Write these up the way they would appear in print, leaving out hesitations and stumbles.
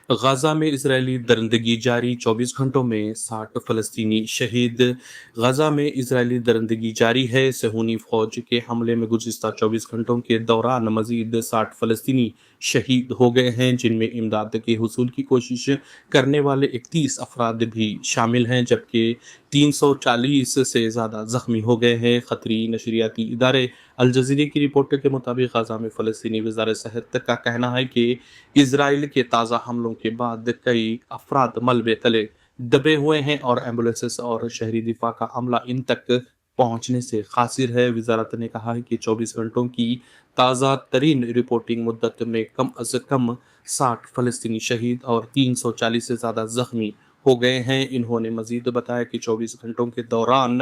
غزہ میں اسرائیلی درندگی جاری، 24 گھنٹوں میں 60 فلسطینی شہید۔ غزہ میں اسرائیلی درندگی جاری ہے۔ صہیونی فوج کے حملے میں گزشتہ 24 گھنٹوں کے دوران مزید 60 فلسطینی شہید ہو گئے ہیں، جن میں امداد کے حصول کی کوشش کرنے والے 31 افراد بھی شامل ہیں، جبکہ 340 سے زیادہ زخمی ہو گئے ہیں۔ قطری نشریاتی ادارے الجزیرہ کی رپورٹ کے مطابق غزہ میں فلسطینی وزارت صحت کا کہنا ہے کہ اسرائیل کے تازہ حملوں کے بعد کئی افراد ملبے تلے دبے ہوئے ہیں اور ایمبولینسز اور شہری دفاع کا عملہ ان تک پہنچنے سے قاصر ہے۔ وزارت نے کہا ہے کہ 24 گھنٹوں کی تازہ ترین رپورٹنگ مدت میں کم از کم 60 فلسطینی شہید اور 340 سے زیادہ زخمی ہو گئے ہیں۔ انہوں نے مزید بتایا کہ 24 گھنٹوں کے دوران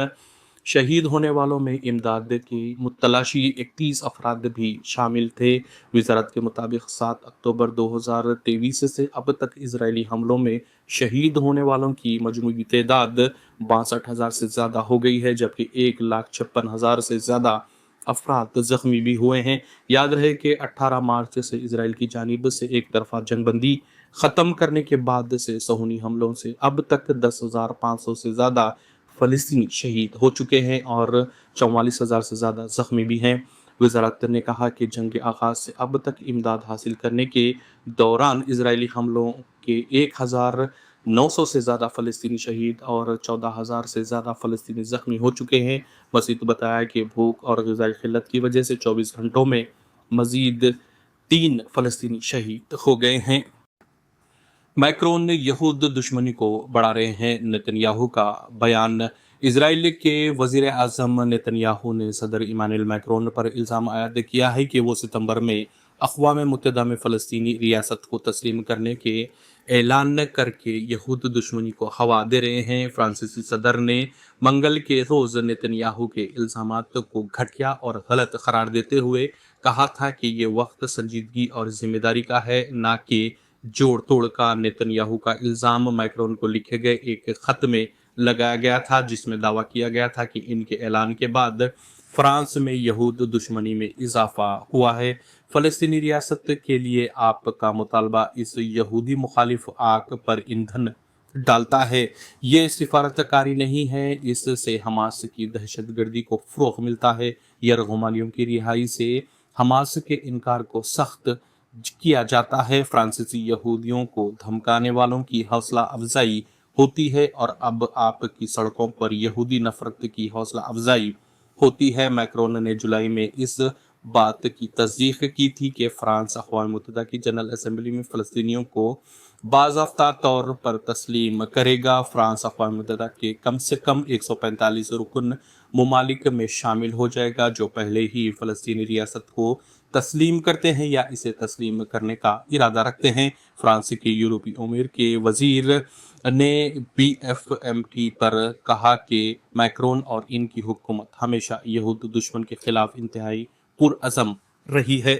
شہید ہونے والوں میں امداد کی متلاشی 31 افراد بھی شامل تھے۔ وزارت کے مطابق 7 اکتوبر 2023 سے اب تک اسرائیلی حملوں میں شہید ہونے والوں کی مجموعی تعداد 62,000 سے زیادہ ہو گئی ہے، جبکہ 1,56,000 سے زیادہ افراد زخمی بھی ہوئے ہیں۔ یاد رہے کہ 18 مارچ سے اسرائیل کی جانب سے ایک طرفہ جنگ بندی ختم کرنے کے بعد سے صہیونی حملوں سے اب تک 10,500 سے زیادہ فلسطینی شہید ہو چکے ہیں اور 44,000 سے زیادہ زخمی بھی ہیں۔ وزارت نے کہا کہ جنگ کے آغاز سے اب تک امداد حاصل کرنے کے دوران اسرائیلی حملوں کے 1,900 سے زیادہ فلسطینی شہید اور 14,000 سے زیادہ فلسطینی زخمی ہو چکے ہیں۔ مزید بتایا کہ بھوک اور غذائی قلت کی وجہ سے 24 گھنٹوں میں مزید 3 فلسطینی شہید ہو گئے ہیں۔ میکرون نے یہود دشمنی کو بڑھا رہے ہیں، نیتن یاہو کا بیان۔ اسرائیل کے وزیر اعظم نیتن یاہو نے صدر ایمانوئل میکرون پر الزام عائد کیا ہے کہ وہ ستمبر میں اقوام متحدہ میں فلسطینی ریاست کو تسلیم کرنے کے اعلان کر کے یہود دشمنی کو ہوا دے رہے ہیں۔ فرانسیسی صدر نے منگل کے روز نیتن یاہو کے الزامات کو گھٹیا اور غلط قرار دیتے ہوئے کہا تھا کہ یہ وقت سنجیدگی اور ذمہ داری کا ہے، نہ کہ جوڑ توڑ کا۔ نیتن یاہو کا الزام میکرون کو لکھے گئے ایک خط میں لگایا گیا تھا، جس میں دعویٰ کیا گیا تھا کہ ان کے اعلان کے بعد فرانس میں یہود دشمنی میں اضافہ ہوا ہے۔ فلسطینی ریاست کے لیے آپ کا مطالبہ اس یہودی مخالف آگ پر ایندھن ڈالتا ہے۔ یہ سفارت کاری نہیں ہے، اس سے حماس کی دہشت گردی کو فروغ ملتا ہے۔ یرغمالیوں کی رہائی سے حماس کے انکار کو سخت کیا جاتا ہے۔ فرانسیسی یہودیوں کو دھمکانے والوں کی حوصلہ افزائی ہوتی ہے اور اب آپ کی سڑکوں پر یہودی نفرت کی حوصلہ افزائی ہوتی ہے۔ میکرون نے جولائی میں اس بات کی تصدیق کی تھی کہ فرانس اقوام متحدہ کی جنرل اسمبلی میں فلسطینیوں کو باضابطہ طور پر تسلیم کرے گا۔ فرانس اقوام متحدہ کے کم سے کم 145 رکن ممالک میں شامل ہو جائے گا جو پہلے ہی فلسطینی ریاست کو تسلیم کرتے ہیں یا اسے تسلیم کرنے کا ارادہ رکھتے ہیں۔ فرانس کے یورپی امور کے وزیر نے بی ایف ایم ٹی پر کہا کہ میکرون اور ان کی حکومت ہمیشہ یہود دشمن کے خلاف انتہائی پرعزم رہی ہے۔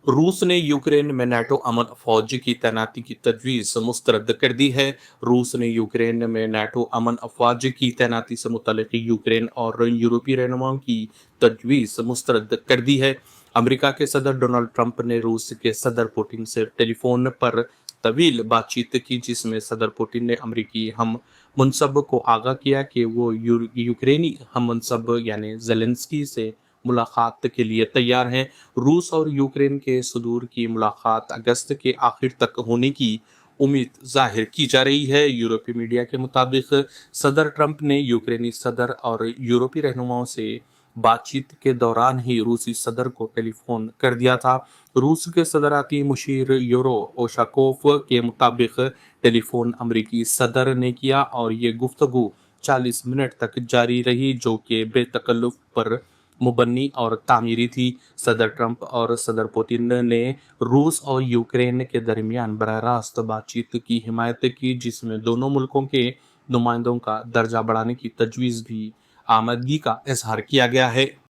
روس نے یوکرین میں نیٹو امن افواج کی تعیناتی کی تجویز مسترد کر دی ہے۔ روس نے یوکرین میں نیٹو امن افواج کی تعیناتی سے متعلق یوکرین اور یورپی رہنماؤں کی تجویز مسترد کر دی ہے۔ امریکہ کے صدر ڈونلڈ ٹرمپ نے روس کے صدر پوٹن سے ٹیلی فون پر طویل بات چیت کی، جس میں صدر پوٹن نے امریکی ہم منصب کو آگاہ کیا کہ وہ یوکرینی ہم منصب یعنی زیلنسکی سے ملاقات کے لیے تیار ہیں۔ روس اور یوکرین کے صدور کی ملاقات اگست کے آخر تک ہونے کی امید ظاہر کی جا رہی ہے۔ یورپی میڈیا کے مطابق صدر ٹرمپ نے یوکرینی صدر اور یورپی رہنماؤں سے بات چیت کے دوران ہی روسی صدر کو ٹیلی فون کر دیا تھا۔ روس کے صدارتی مشیر یورو اوشاکوف کے مطابق ٹیلی فون امریکی صدر نے کیا اور یہ گفتگو 40 منٹ تک جاری رہی، جو کہ بے تکلف پر مبنی اور تعمیری تھی۔ صدر ٹرمپ اور صدر پوتن نے روس اور یوکرین کے درمیان براہ راست بات چیت کی حمایت کی، جس میں دونوں ملکوں کے نمائندوں کا درجہ بڑھانے کی تجویز بھی آمادگی کا اظہار کیا گیا ہے۔